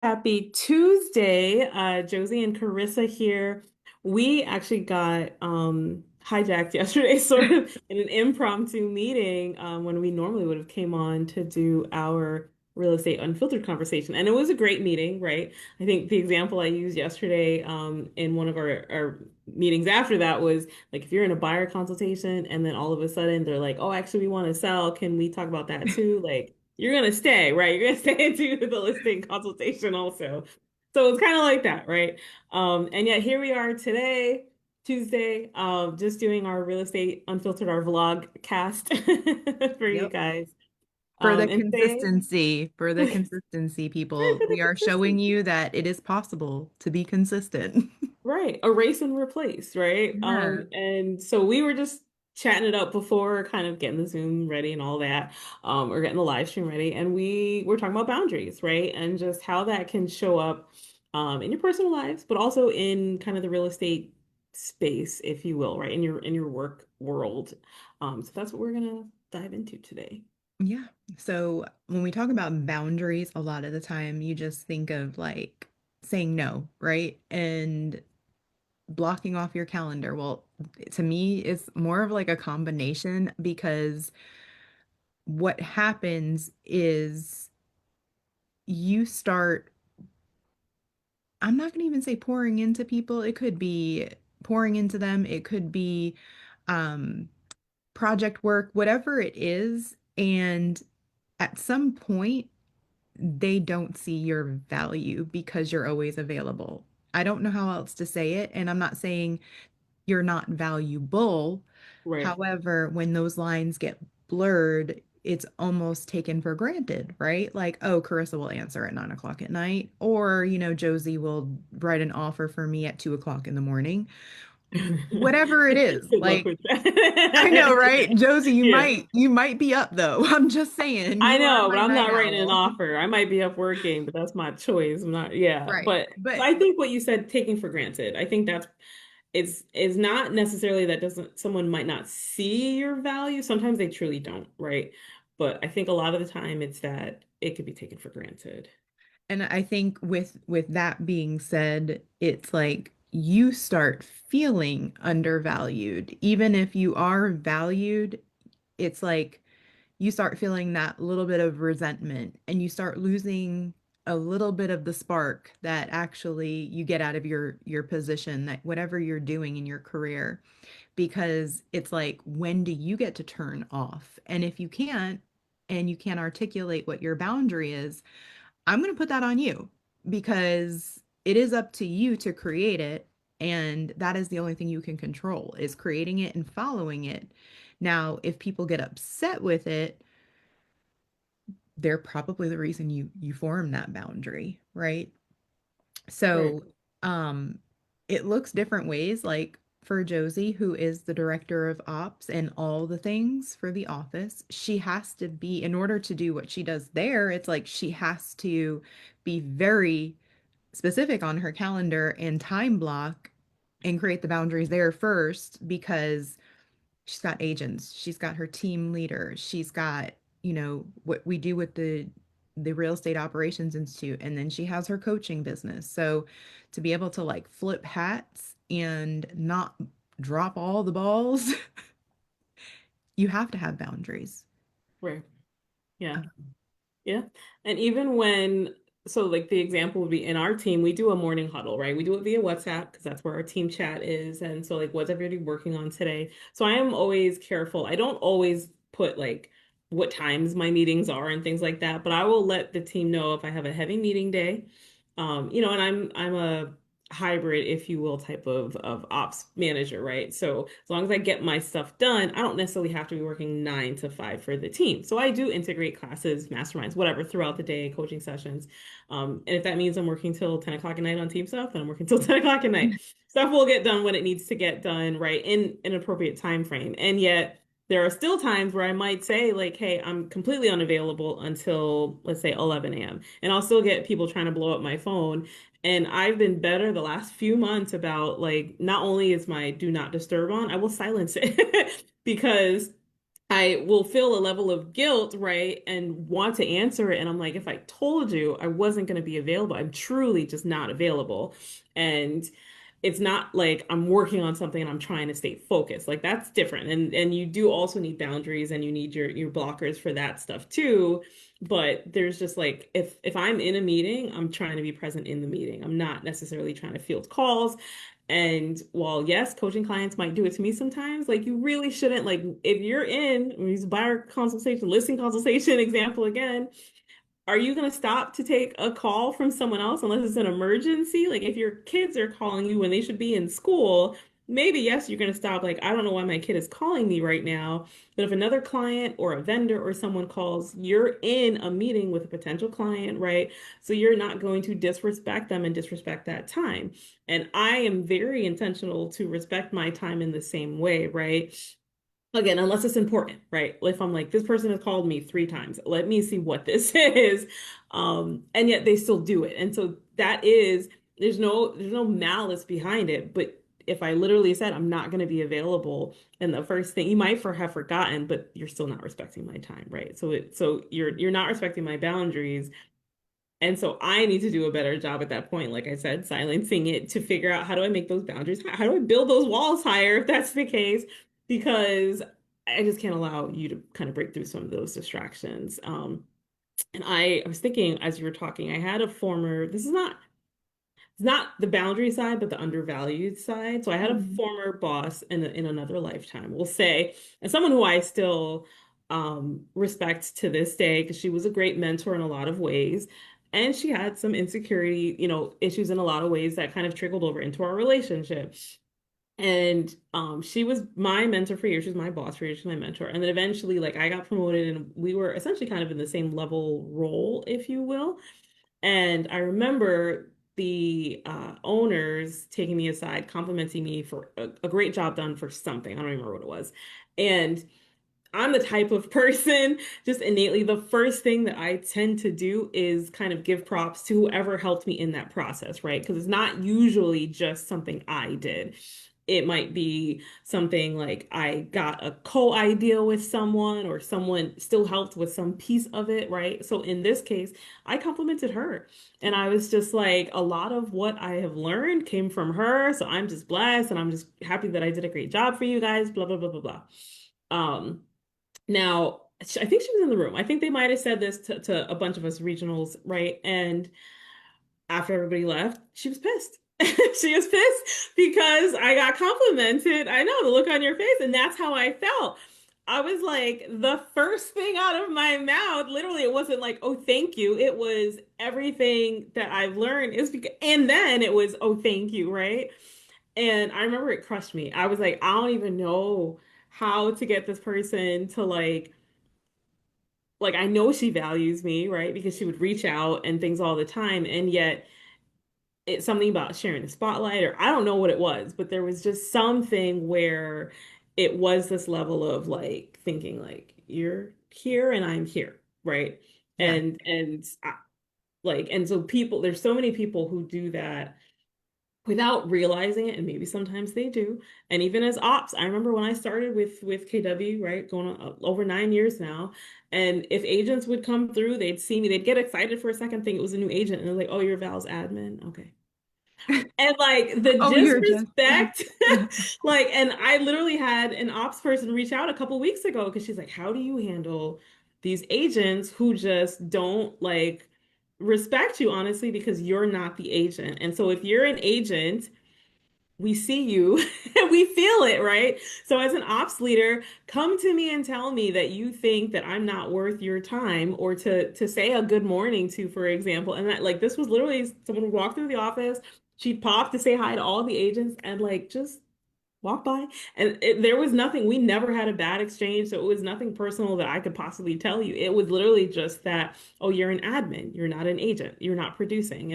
Happy Tuesday. Josie and Carissa here. We actually got hijacked yesterday, sort of in an impromptu meeting when we normally would have came on to do our real estate unfiltered conversation. And it was a great meeting, right? I think the example I used yesterday in one of our meetings after that was like if you're in a buyer consultation and then all of a sudden they're like, oh, actually we want to sell. Can we talk about that too? Like you're gonna stay, right? You're gonna stay and do the listing consultation also. So it's kind of like that, right? And yet here we are today, Tuesday, just doing our real estate unfiltered, our vlog cast for you Yep. guys. For the And today, consistency, for the consistency, people, for the we are showing consistency. you that it is possible to be consistent. Right, erase and replace, right? Yeah. And so we were just chatting it up before, kind of getting the Zoom ready and all that, or getting the live stream ready, and we were talking about boundaries, right? And just how that can show up, in your personal lives, but also in kind of the real estate space, if you will, right? In your work world. So that's what we're gonna dive into today. Yeah. So when we talk about boundaries, a lot of the time you just think of like saying no, right? And blocking off your calendar. Well, to me, it's more of like a combination because what happens is you start I'm not going to even say pouring into people. It could be pouring into them. It could be um, project work, whatever it is. And at some point, they don't see your value because you're always available. I don't know how else to say it. And I'm not saying you're not valuable. Right. However, when those lines get blurred, it's almost taken for granted, right? Like, oh, Carissa will answer at 9 o'clock at night, or, Josie will write an offer for me at 2 o'clock in the morning. Whatever it is. Good luck Like, with I know, that. right? Josie, you Yeah. might you might be up though. I'm just saying, I you are know, but my I'm night not writing an owl. offer. I might be up working, but that's my choice. I'm not, yeah. Right. But But I think what you said, taking for granted, I think that's it's not necessarily that doesn't someone might not see your value. Sometimes they truly don't, right? But I think a lot of the time it's that it could be taken for granted. And I think with that being said, it's like you start feeling undervalued. Even if you are valued, it's like you start feeling that little bit of resentment and you start losing a little bit of the spark that actually you get out of your position, that whatever you're doing in your career, because it's like, when do you get to turn off? And if you can't, and you can't articulate what your boundary is, I'm going to put that on you because it is up to you to create it. And that is the only thing you can control, is creating it and following it. Now, if people get upset with it, they're probably the reason you form that boundary, right? Right. So, um, it looks different ways. Like for Josie, who is the director of ops and all the things for the office, she has to be, in order to do what she does there, it's like she has to be very specific on her calendar and time block and create the boundaries there first, because she's got agents, she's got her team leader, she's got, what we do with the Real Estate Operations Institute, and then she has her coaching business. So to be able to like flip hats and not drop all the balls, you have to have boundaries. Right. Yeah. Uh, Yeah. And even when, so like the example would be in our team, we do a morning huddle, right? We do it via WhatsApp because that's where our team chat is. And so, like, what's everybody working on today? So I am always careful. I don't always put like what times my meetings are and things like that, but I will let the team know if I have a heavy meeting day. And I'm a hybrid, if you will, type of ops manager, right? So as long as I get my stuff done, I don't necessarily have to be working 9 to 5 for the team. So I do integrate classes, masterminds, whatever throughout the day, coaching sessions. And if that means I'm working till 10 o'clock at night on team stuff, then I'm working till 10 o'clock at night. Stuff will get done when it needs to get done, right? In an appropriate time frame. And yet there are still times where I might say, like, hey, I'm completely unavailable until, let's say, 11 a.m. And I'll still get people trying to blow up my phone. And I've been better the last few months about like not only is my do not disturb on, I will silence it because I will feel a level of guilt, right? And want to answer it. And I'm like, if I told you I wasn't going to be available, I'm truly just not available. And it's not like I'm working on something and I'm trying to stay focused. Like that's different. And you do also need boundaries and you need your blockers for that stuff too. But there's just like if I'm in a meeting, I'm trying to be present in the meeting. I'm not necessarily trying to field calls. And while yes, coaching clients might do it to me sometimes, like you really shouldn't like if you're in, we use buyer consultation, listing consultation example again, are you going to stop to take a call from someone else unless it's an emergency? Like if your kids are calling you when they should be in school, maybe yes, you're going to stop. Like, I don't know why my kid is calling me right now. But if another client or a vendor or someone calls, you're in a meeting with a potential client, right? So you're not going to disrespect them and disrespect that time. And I am very intentional to respect my time in the same way, right? Again, unless it's important, right? If I'm like, this person has called me 3 times, let me see what this is. And yet they still do it. And so that is, there's no malice behind it. But if I literally said I'm not going to be available, and the first thing you might have forgotten, but you're still not respecting my time, right? So you're not respecting my boundaries. And so I need to do a better job at that point, like I said, silencing it to figure out how do I make those boundaries? How do I build those walls higher if that's the case? Because I just can't allow you to kind of break through some of those distractions. And I was thinking as you were talking, I had a former, this is not it's not the boundary side, but the undervalued side. So I had a Mhm. former boss in another lifetime, we'll say, and someone who I still respect to this day because she was a great mentor in a lot of ways. And she had some insecurity, issues in a lot of ways that kind of trickled over into our relationship. And she was my mentor for years. She was my boss for years. She was my mentor. And then eventually, like, I got promoted and we were essentially kind of in the same level role, if you will. And I remember the owners taking me aside, complimenting me for a great job done for something. I don't remember what it was. And I'm the type of person, just innately, the first thing that I tend to do is kind of give props to whoever helped me in that process, right? Because it's not usually just something I did. It might be something like I got a co-idea with someone or someone still helped with some piece of it, right? So in this case, I complimented her. And I was just like, a lot of what I have learned came from her. So I'm just blessed and I'm just happy that I did a great job for you guys, blah, blah, blah, blah, blah. Now, I think she was in the room. I think they might have said this to a bunch of us regionals, right? And after everybody left, she was pissed. She was pissed because I got complimented. I know the look on your face, and that's how I felt. I was like, the first thing out of my mouth, literally, it wasn't like, oh, thank you. It was everything that I've learned is because, and then it was, oh, thank you, right? And I remember it crushed me. I was like, I don't even know how to get this person to like I know she values me, right? Because she would reach out and things all the time. And yet it's something about sharing the spotlight, or I don't know what it was, but there was just something where it was this level of like thinking like you're here and I'm here, right? Yeah. And so people, there's so many people who do that without realizing it, and maybe sometimes they do. And even as ops, I remember when I started with KW, right, going on over 9 years now. And if agents would come through, they'd see me, they'd get excited for a second, think it was a new agent, and they're like, "Oh, you're Val's admin, okay." And like the Oh, you're just disrespect, like, and I literally had an ops person reach out a couple weeks ago because she's like, "How do you handle these agents who just don't like respect you, honestly, because you're not the agent?" And so if you're an agent, we see you and we feel it, right? So as an ops leader, come to me and tell me that you think that I'm not worth your time or to say a good morning to, for example. And that like this was literally someone would walk through the office, she'd pop to say hi to all the agents and like just walk by. And there was nothing, we never had a bad exchange. So it was nothing personal that I could possibly tell you. It was literally just that, oh, you're an admin. You're not an agent. You're not producing.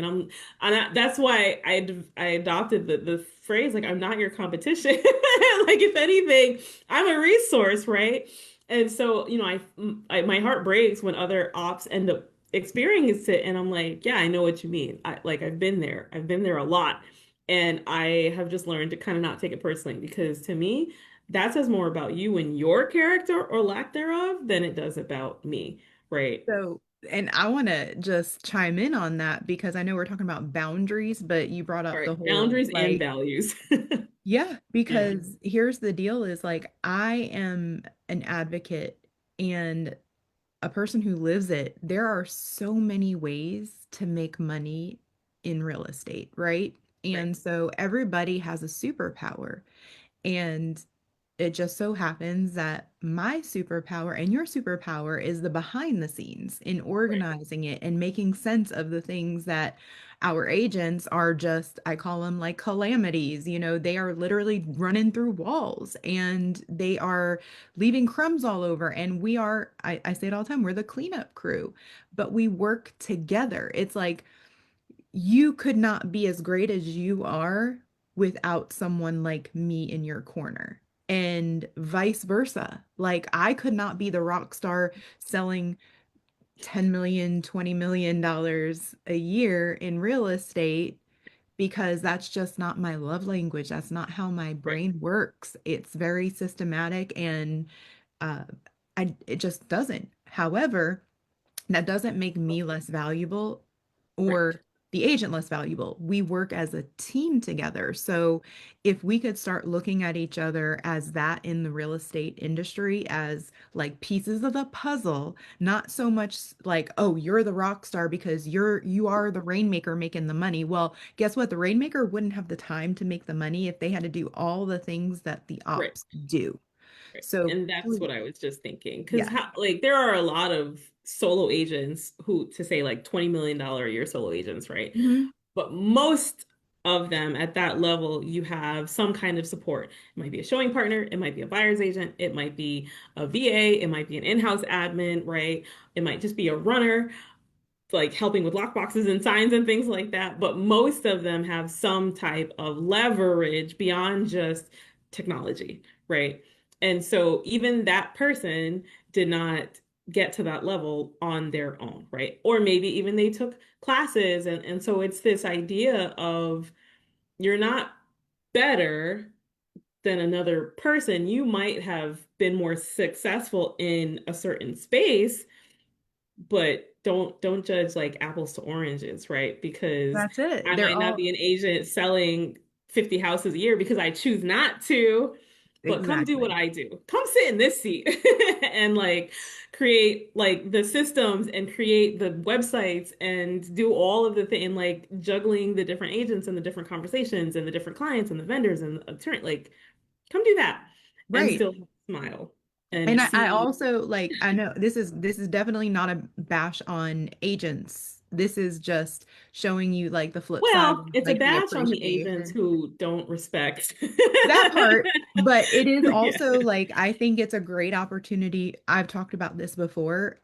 That's why I adopted the phrase, like, I'm not your competition. Like, if anything, I'm a resource, right? And so, my heart breaks when other ops end up experiencing it. And I'm like, yeah, I know what you mean. I've been there. I've been there a lot. And I have just learned to kind of not take it personally because to me, that says more about you and your character or lack thereof than it does about me, right? So, and I want to just chime in on that because I know we're talking about boundaries, but you brought All up the right, whole boundaries and like, values. yeah, Yeah, because here's the deal is like, I am an advocate and a person who lives it. There are so many ways to make money in real estate, right? right, And so everybody has a superpower. And it just so happens that my superpower and your superpower is the behind the scenes in right, organizing it and making sense of the things that our agents are just, I call them like calamities. You know, they are literally running through walls and they are leaving crumbs all over. And we are, I say it all the time, we're the cleanup crew, but we work together. It's like, you could not be as great as you are without someone like me in your corner. And vice versa. Like I could not be the rock star selling 10 million, $20 million a year in real estate because that's just not my love language. That's not how my right, brain works. It's very systematic and uh, it just doesn't. However, that doesn't make me less valuable right, or the agent less valuable. We work as a team together. So if we could start looking at each other as that in the real estate industry as like pieces of the puzzle, not so much like, oh, you're the rock star because you are the rainmaker making the money. Well, guess what? The rainmaker wouldn't have the time to make the money if they had to do all the things that the right. ops do. Right. So And that's what I was just thinking. Because yeah. how like there are a lot of solo agents who to say like $20 million a year solo agents, right? Mhm. But most of them at that level, you have some kind of support. It might be a showing partner, it might be a buyer's agent, it might be a VA, it might be an in-house admin, right? It might just be a runner like helping with lockboxes and signs and things like that. But most of them have some type of leverage beyond just technology, right? And so even that person did not get to that level on their own, right? Or maybe even they took classes. And so it's this idea of you're not better than another person. You might have been more successful in a certain space, but don't judge like apples to oranges, right? Because That's it. I They're might not all be an agent selling 50 houses a year because I choose not to, but come do what exactly. I do. Come sit in this seat and like create like the systems and create the websites and do all of the thing and like juggling the different agents and the different conversations and the different clients and the vendors and the attorney like come do that and Right. still smile and And I see. also like I know this is definitely not a bash on agents. This is just showing you like the flip side, Well, it's a like the bash on the agents appreciation. who don't respect. That part, but it is Yeah. also like I think it's a great opportunity. I've talked about this before.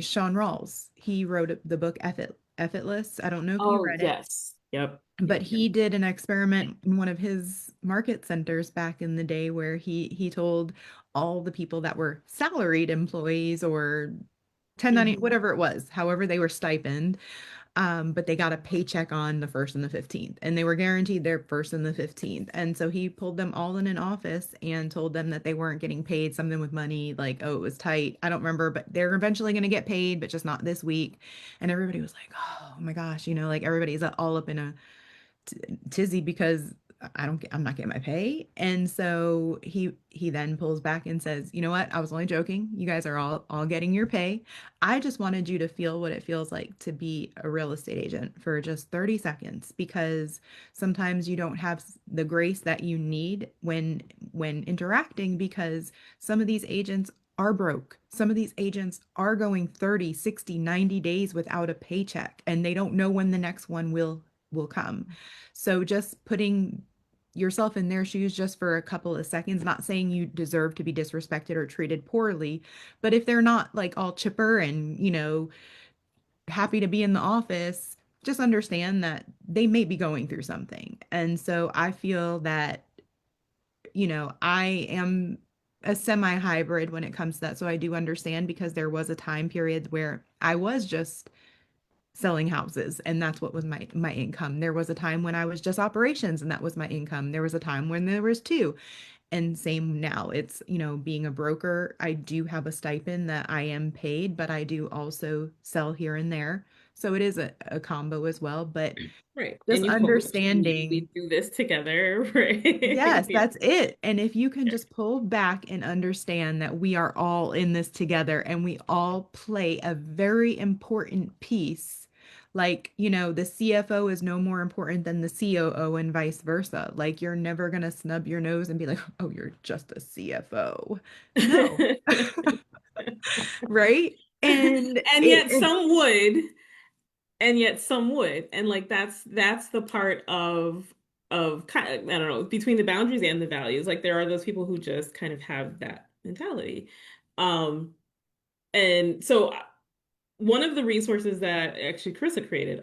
Sean Rawls, he wrote the book Effortless. I don't know if you Oh, read it. yes. Yep. But Yep. Yep. he did an experiment in one of his market centers back in the day where he told all the people that were salaried employees or 1090, Hmm. whatever it was, however they were stipend, but they got a paycheck on the first and the 15th, and they were guaranteed their first and the 15th. And so he pulled them all in an office and told them that they weren't getting paid something with money, like, oh, it was tight. I don't remember, but they're eventually going to get paid, but just not this week. And everybody was like, oh my gosh, like everybody's all up in a tizzy because I'm not getting my pay. And so he then pulls back and says, "You know what? I was only joking. You guys are all getting your pay. I just wanted you to feel what it feels like to be a real estate agent for just 30 seconds because sometimes you don't have the grace that you need when interacting because some of these agents are broke. Some of these agents are going 30, 60, 90 days without a paycheck and they don't know when the next one will come. So just putting yourself in their shoes just for a couple of seconds, not saying you deserve to be disrespected or treated poorly, but if they're not like all chipper and, happy to be in the office, just understand that they may be going through something. And so I feel that, I am a semi-hybrid when it comes to that. So I do understand because there was a time period where I was just selling houses and that's what was my income. There was a time when I was just operations and that was my income. There was a time when there was two. And same now. It's, being a broker, I do have a stipend that I am paid, but I do also sell here and there. So it is a combo as well. But Right. just And you coach, we understanding, do this together, right? yes, Yeah. that's it. And if you can just pull back and understand that we are all in this together and we all play a very important piece. Like, the CFO is no more important than the COO and vice versa. Like, you're never going to snub your nose and be like, oh, you're just a CFO. No, right? And And yet some would, and yet some would. And like that's the part of kind of, I don't know, between the boundaries and the values. Like there are those people who just kind of have that mentality. Um, and so one of the resources that actually Carissa created,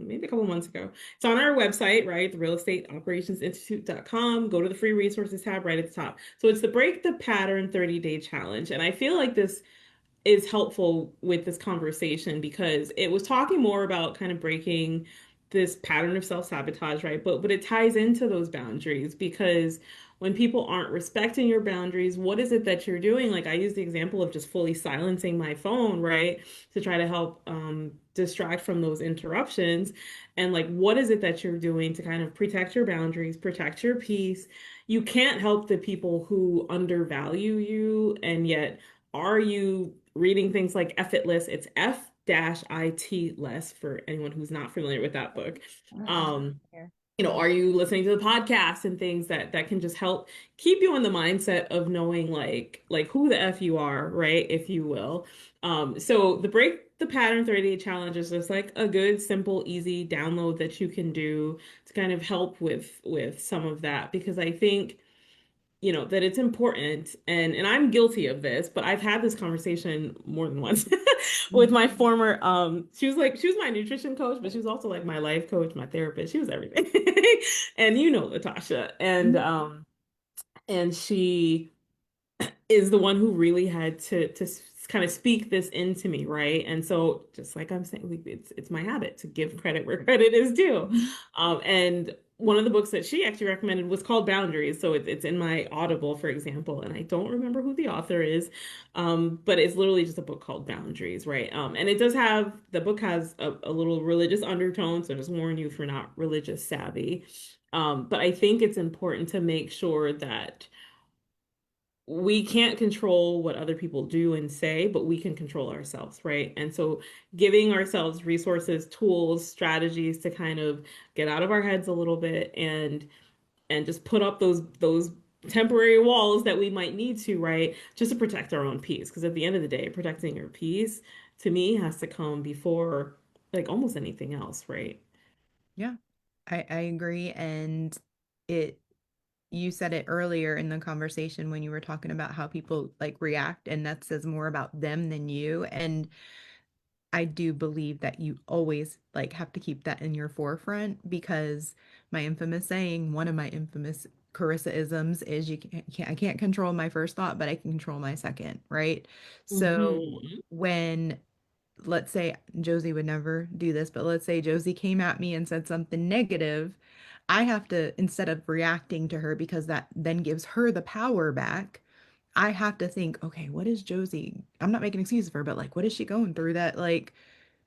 maybe a couple months ago. It's on our website, right? The realestateoperationsinstitute.com. Go to the free resources tab right at the top. So it's the Break the Pattern 30-day challenge. And I feel like this is helpful with this conversation because it was talking more about kind of breaking this pattern of self-sabotage, right? But it ties into those boundaries because when people aren't respecting your boundaries, what is it that you're doing? Like I use the example of just fully silencing my phone, right? To try to help distract from those interruptions. And like, what is it that you're doing to kind of protect your boundaries, protect your peace? You can't help the people who undervalue you, and yet are you reading things like Effortless? It's F-IT less for anyone who's not familiar with that book. Um, here. are you listening to the podcast and things that can just help keep you in the mindset of knowing like who the F you are, right? If you will. So the Break the Pattern 30-day challenge is just like a good, simple, easy download that you can do to kind of help with some of that because I think that it's important and I'm guilty of this, but I've had this conversation more than once with my former she was my nutrition coach, but she was also like my life coach, my therapist. She was everything. And Latasha. And she is the one who really had to kind of speak this into me, right? And so, just like I'm saying, it's my habit to give credit where credit is due. And one of the books that she actually recommended was called Boundaries. So it's in my Audible, for example, and I don't remember who the author is, but it's literally just a book called Boundaries, right? And it does have the book has a little religious undertone, so just warn you if you're not religious savvy. But I think it's important to make sure that we can't control what other people do and say, but we can control ourselves, right? And so giving ourselves resources, tools, strategies to kind of get out of our heads a little bit and just put up those temporary walls that we might need to, right? Just to protect our own peace. Because at the end of the day, protecting your peace to me has to come before like almost anything else, right? Yeah, I agree. And it, you said it earlier in the conversation when you were talking about how people like react, and that says more about them than you. And I do believe that you always like have to keep that in your forefront because my infamous saying, one of my infamous Carissa-isms is I can't control my first thought, but I can control my second, right? So Hmm. when, let's say Josie would never do this, but let's say Josie came at me and said something negative, I have to, instead of reacting to her because that then gives her the power back, I have to think, okay, what is Josie? I'm not making excuses for her, but like, what is she going through that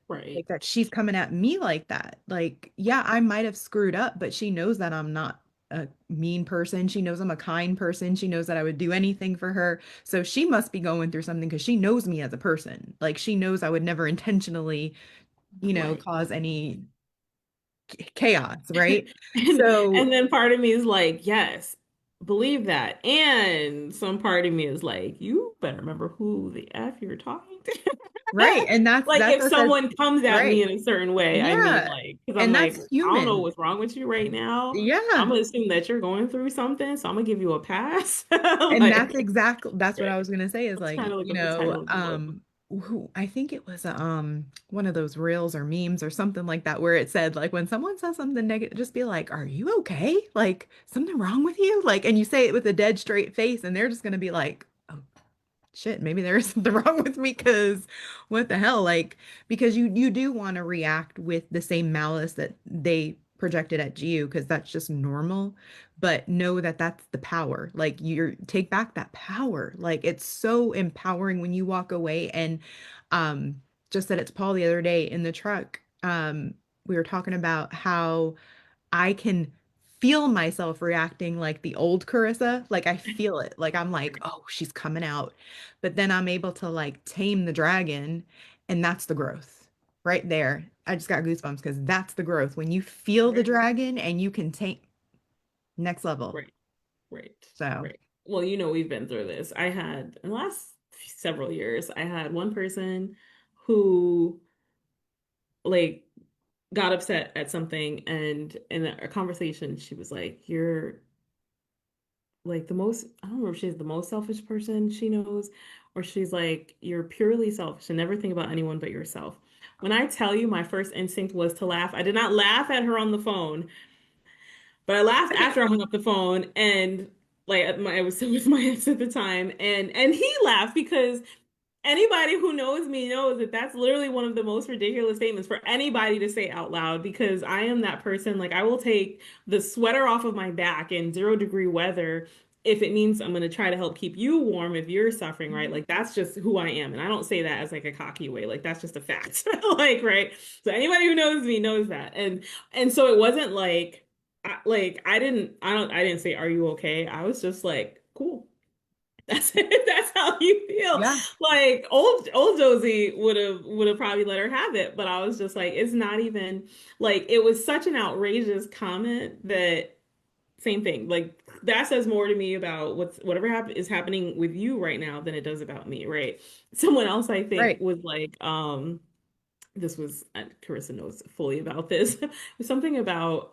Right. like that she's coming at me like that? Like, yeah, I might have screwed up, but she knows that I'm not a mean person. She knows I'm a kind person. She knows that I would do anything for her. So she must be going through something because she knows me as a person. Like she knows I would never intentionally, Right. cause any chaos, right? And So, then part of me is like, yes, believe that. And some part of me is like, you better remember who the F you're talking to. right. And Like that's if what says, someone comes at me right. in a certain way, I mean Yeah. like, because I'm And like, that's I don't know human. what's wrong with you right now. I'm Yeah. gonna assume that you're going through something, so I'm gonna give you a pass. And that's Like, exactly that's what right. I was gonna say is That's like, kind of like the title of the book. who I think it was one of those reels or memes or something like that where it said like when someone says something negative, just be like, "Are you okay? Like something wrong with you?" Like, and you say it with a dead straight face, and they're just gonna be like, "Oh shit, maybe there is something wrong with me because what the hell?" Like, because you do want to react with the same malice that they project it at you because that's just normal, but know that that's the power. Like you're take back that power. Like it's so empowering when you walk away. And just said it's Paul the other day in the truck. We were talking about how I can feel myself reacting like the old Carissa. Like I feel it. Like I'm like, oh, she's coming out. But then I'm able to like tame the dragon, and that's the growth right there. I just got goosebumps because that's the growth. When you feel the Right, dragon and you can tame next level. right, right, So, right. Well, you know, we've been through this. I had in the last several years, I had one person who like got upset at something, and in a conversation, she was like, "You're like the most, I don't know if she's the most selfish person she knows, or she's like, you're purely selfish and never think about anyone but yourself." When I tell you my first instinct was to laugh, I did not laugh at her on the phone, but I laughed after I hung up the phone and like I was with my ex at the time, and he laughed because anybody who knows me knows that that's literally one of the most ridiculous statements for anybody to say out loud, because I am that person. Like, I will take the sweater off of my back in 0-degree weather if it means I'm going to try to help keep you warm if you're suffering, right? Like, that's just who I am. And I don't say that as like a cocky way. Like, that's just a fact. Like, right? So anybody who knows me knows that. And so it wasn't like I didn't say, "Are you okay?" I was just like, "Cool." That's it. That's how you feel. yeah, Like old Josie would have probably let her have it, but I was just like, it's not even like it was such an outrageous comment that same thing. Like that says more to me about whatever is happening with you right now than it does about me, right? Someone else I think right. was like, this was Carissa knows fully about this. Something about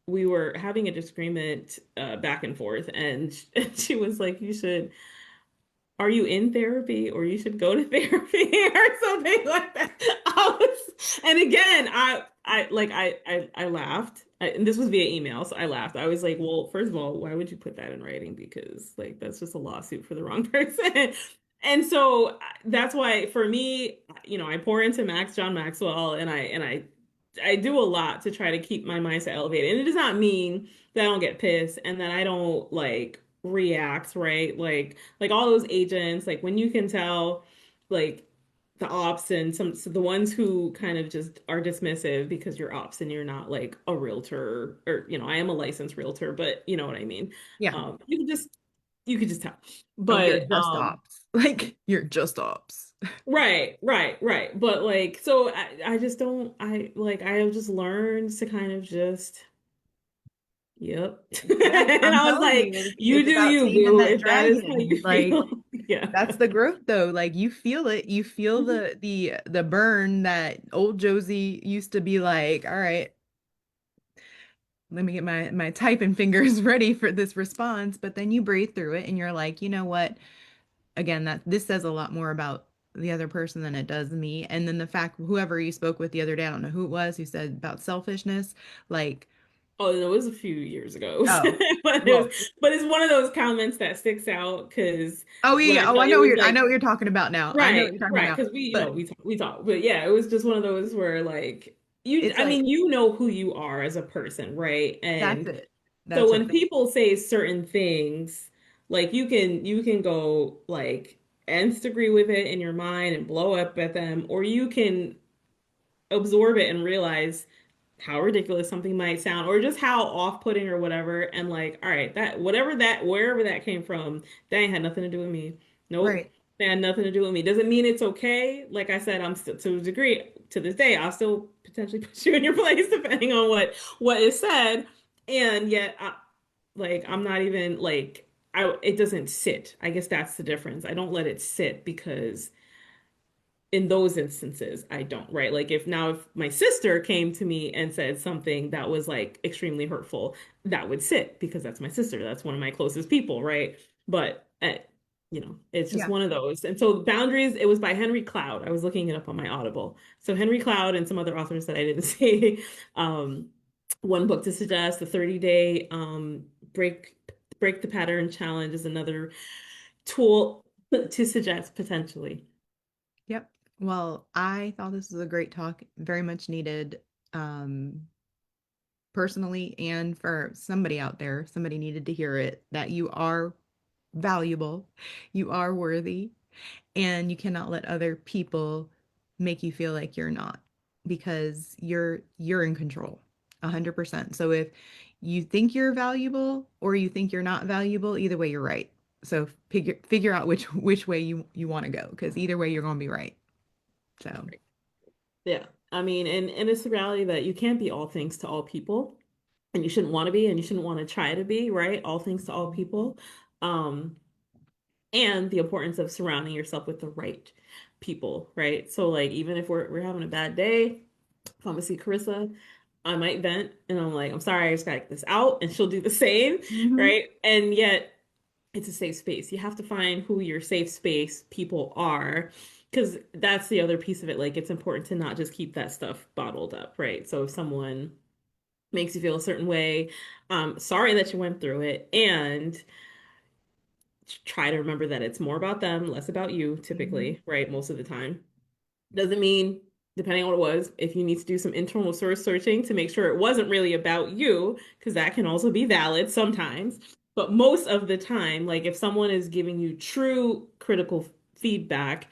we were having a disagreement back and forth, and she was like, "You should." Are you in therapy or you should go to therapy or something like that. And again, I laughed. And this was via email, so I laughed. I was like, well, first of all, why would you put that in writing? Because like that's just a lawsuit for the wrong person. And so that's why for me, you know, I pour into Max John Maxwell, and I do a lot to try to keep my mindset elevated. And it does not mean that I don't get pissed and that I don't like react, right? Like all those agents, like when you can tell like the ops and some so the ones who kind of just are dismissive because you're ops and you're not like a realtor, or you know, I am a licensed realtor, but you know what I mean. Yeah. You could just tell. Oh, you're But just ops. Like you're just ops. right. But like so I just don't I have just learned to kind of just yep. Yeah, And I'm I was telling like, you, you it's do about you, taming boo, that if that is how dragon. you Like feel. Yeah. that's the growth though. Like you feel it. You feel Mhm. the burn that old Josie used to be like, all right, let me get my typing fingers ready for this response. But then you breathe through it and you're like, you know what? Again, that this says a lot more about the other person than it does me. And then the fact whoever you spoke with the other day, I don't know who it was who said about selfishness, like, Oh, no, it was a few years ago. oh, But well, but it's one of those comments that sticks out because oh when yeah, I oh, tell I you know it what was you're I like know what you're talking about now. I know what right, you're talking about right, now. because we But we talk. But yeah, it was just one of those where like you it's I like mean, you know who you are as a person, right? that's And it. so That's when it. people say certain things, like you can go like nth degree with it in your mind and blow up at them, or you can absorb it and realize how ridiculous something might sound or just how off-putting or whatever, and like, all right, that whatever that wherever that came from, that ain't had nothing to do with me. Nope. Right. That had nothing to do with me. Doesn't mean it's okay. Like I said, I'm still to a degree to this day, I'll still potentially put you in your place depending on what is said. And yet like I'm not even like I it doesn't sit. I guess that's the difference. I don't let it sit because in those instances, I don't, right? Like if my sister came to me and said something that was like extremely hurtful, that would sit because that's my sister. That's one of my closest people, right? But you know, it's just Yeah. one of those. And so Boundaries, it was by Henry Cloud. I was looking it up on my Audible. So Henry Cloud and some other authors that I didn't see. Um, one book to suggest, the 30-day break the pattern challenge is another tool to suggest potentially. Yep. Well, I thought this was a great talk, very much needed. personally and for somebody out there, somebody needed to hear it, that you are valuable, you are worthy, and you cannot let other people make you feel like you're not because you're in control 100%. So if you think you're valuable or you think you're not valuable, either way you're right. So figure out which way you want to go because either way you're going to be right. So, Yeah. I mean, and it's the reality that you can't be all things to all people, and you shouldn't want to be, and you shouldn't want to try to be, right? All things to all people. Um, and the importance of surrounding yourself with the right people, right? So like even if we're having a bad day, if I'm gonna see Carissa, I might vent and I'm like, I'm sorry, I just gotta get this out, and she'll do the same, mhm, right? And yet it's a safe space. You have to find who your safe space people are, because that's the other piece of it. Like it's important to not just keep that stuff bottled up, right? So if someone makes you feel a certain way, sorry that you went through it, and try to remember that it's more about them, less about you, mhm, typically, right? Most of the time. Doesn't mean, depending on what it was, if you need to do some internal source searching to make sure it wasn't really about you, because that can also be valid sometimes. But most of the time, like if someone is giving you true critical feedback,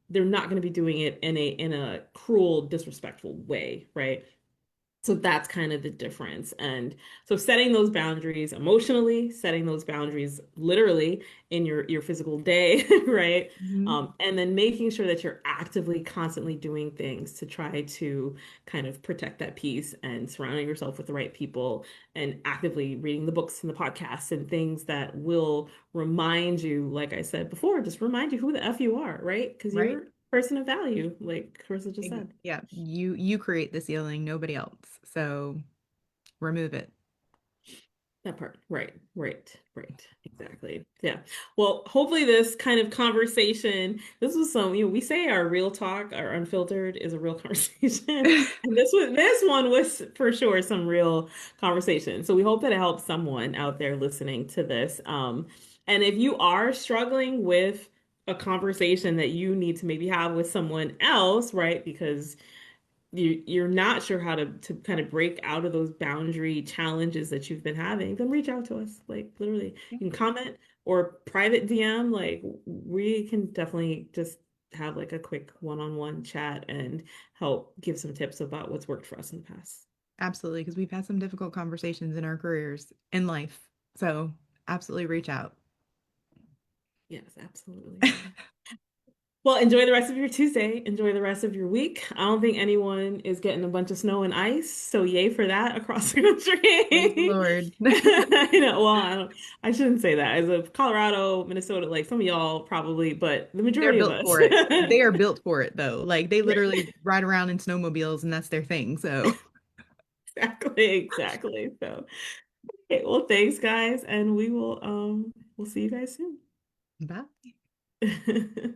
they're not going to be doing it in a cruel, disrespectful way, right? So that's kind of the difference. And so setting those boundaries emotionally, setting those boundaries literally in your physical day, right? mhm. And then making sure that you're actively, constantly doing things to try to kind of protect that peace and surrounding yourself with the right people and actively reading the books and the podcasts and things that will remind you, like I said before, just remind you who the F you are, right? Because Right? you're a person of value, like Carissa just said. Yeah, you create the ceiling, nobody else. So remove it. That part. Right, right, right. Exactly. Yeah. Well, hopefully this kind of conversation, this was some, we say our real talk, our unfiltered is a real conversation. And this one was for sure some real conversation. So we hope that it helps someone out there listening to this. And if you are struggling with a conversation that you need to maybe have with someone else, right? Because you're not sure how to kind of break out of those boundary challenges that you've been having, then reach out to us. Like literally, you can comment or private DM. Like we can definitely just have like a quick one-on-one chat and help give some tips about what's worked for us in the past. Absolutely, because we've had some difficult conversations in our careers, in life. So absolutely reach out. Yes, absolutely. Well, enjoy the rest of your Tuesday. Enjoy the rest of your week. I don't think anyone is getting a bunch of snow and ice, so yay for that across the Praise the country. Lord. I know. Well, I shouldn't say that. As of Colorado, Minnesota, like some of y'all probably, but the They're majority of built us. for it. They are built for it, though. Like they literally ride around in snowmobiles, and that's their thing. So, Exactly, exactly. So, okay, well, thanks, guys, and we'll see you guys bye. soon.